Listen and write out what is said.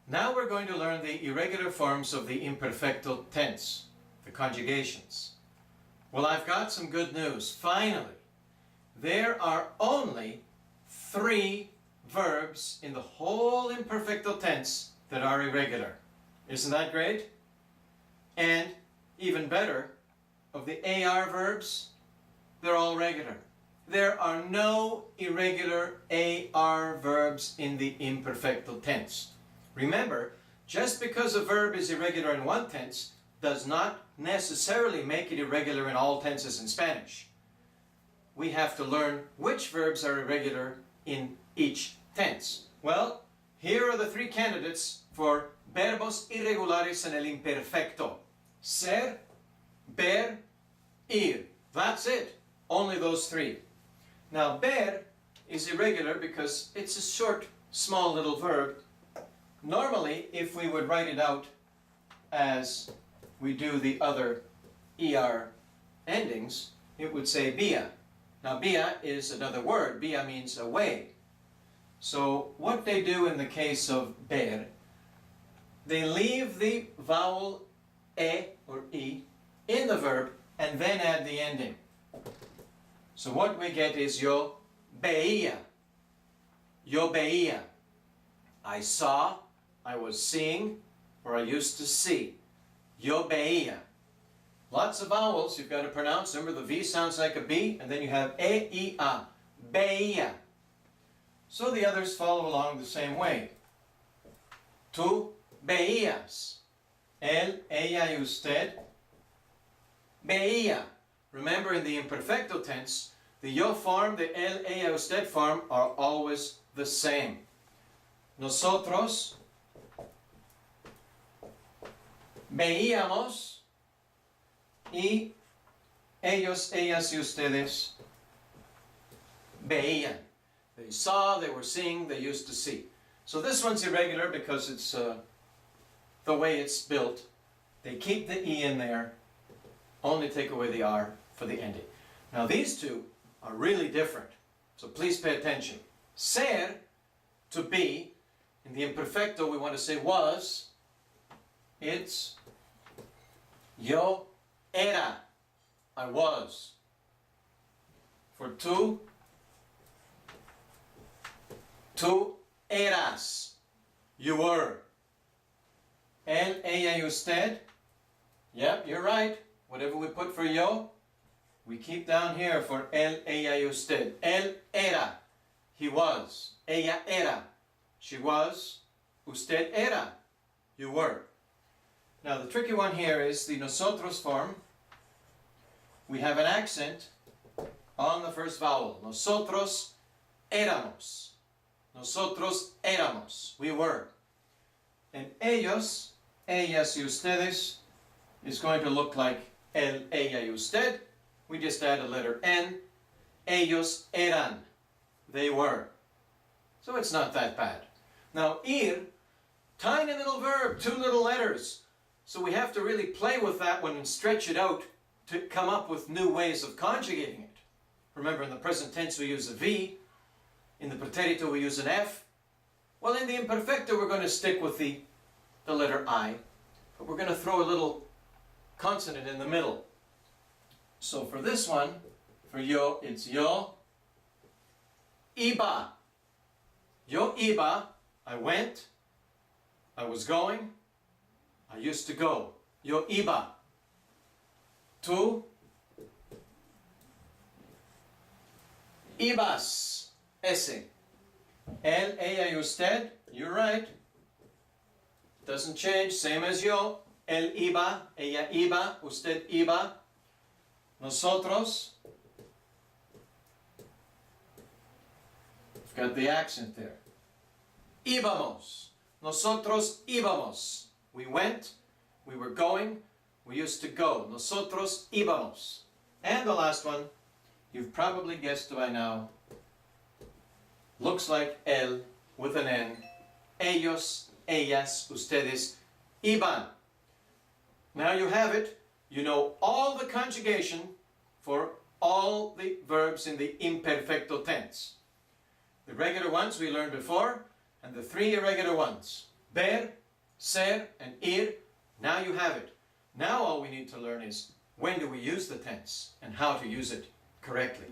Now we're going to learn the irregular forms of the imperfecto tense, the conjugations. Well, I've got some good news. Finally, there are only 3 verbs in the whole imperfecto tense that are irregular. Isn't that great? And even better, of the AR verbs, they're all regular. There are no irregular AR verbs in the imperfecto tense. Remember, just because a verb is irregular in one tense does not necessarily make it irregular in all tenses in Spanish. We have to learn which verbs are irregular in each tense. Well, here are the 3 candidates for verbos irregulares en el imperfecto. Ser, ver, ir. That's it. Only those 3. Now, ver is irregular because it's a short, small little verb. Normally, if we would write it out as we do the other ER endings, it would say via. Now, via is another word. Via means away. So, what they do in the case of ver, they leave the vowel e or e in the verb and then add the ending. So what we get is yo veía. Yo veía. I saw, I was seeing, or I used to see. Yo veía. Lots of vowels, you've got to pronounce. Remember, the V sounds like a B, and then you have E, I, A. Veía. So the others follow along the same way. Tú veías. Él, ella y usted veía. Remember, in the imperfecto tense, the yo form, the él, ella, usted form are always the same. Nosotros veíamos y ellos, ellas y ustedes veían. They saw, they were seeing, they used to see. So this one's irregular because it's the way it's built. They keep the E in there, only take away the R for the ending. Now these 2 are really different, so please pay attention. Ser, to be, in the imperfecto we want to say was, it's yo era, I was. For tú, tú eras, you were. Él, ella y usted, yep, you're right. Whatever we put for yo, we keep down here for él, ella y usted. Él era, he was. Ella era, she was. Usted era, you were. Now the tricky one here is the nosotros form. We have an accent on the first vowel. Nosotros éramos. Nosotros éramos, we were. And ellos, ellas y ustedes is going to look like él, ella y usted. We just add a letter N. Ellos eran, they were. So it's not that bad. Now, ir, tiny little verb, 2 little letters. So we have to really play with that one and stretch it out to come up with new ways of conjugating it. Remember, in the present tense we use a V. In the preterito we use an F. Well, in the imperfecto we're going to stick with the letter I. But we're going to throw a little consonant in the middle. So for this one, for yo, it's yo iba. Yo iba, I went, I was going, I used to go. Yo iba. Tú ibas. Ese. Él, ella y usted, you're right. Doesn't change, same as yo. Él iba, ella iba, usted iba. Nosotros. I've got the accent there. Íbamos. Nosotros íbamos. We went, we were going, we used to go. Nosotros íbamos. And the last one, you've probably guessed by now, looks like él with an N. Ellos, ellas, ustedes, iban. Now you have it. You know all the conjugation for all the verbs in the imperfecto tense. The regular ones we learned before, and the 3 irregular ones. Ver, ser, and ir. Now you have it. Now all we need to learn is when do we use the tense and how to use it correctly.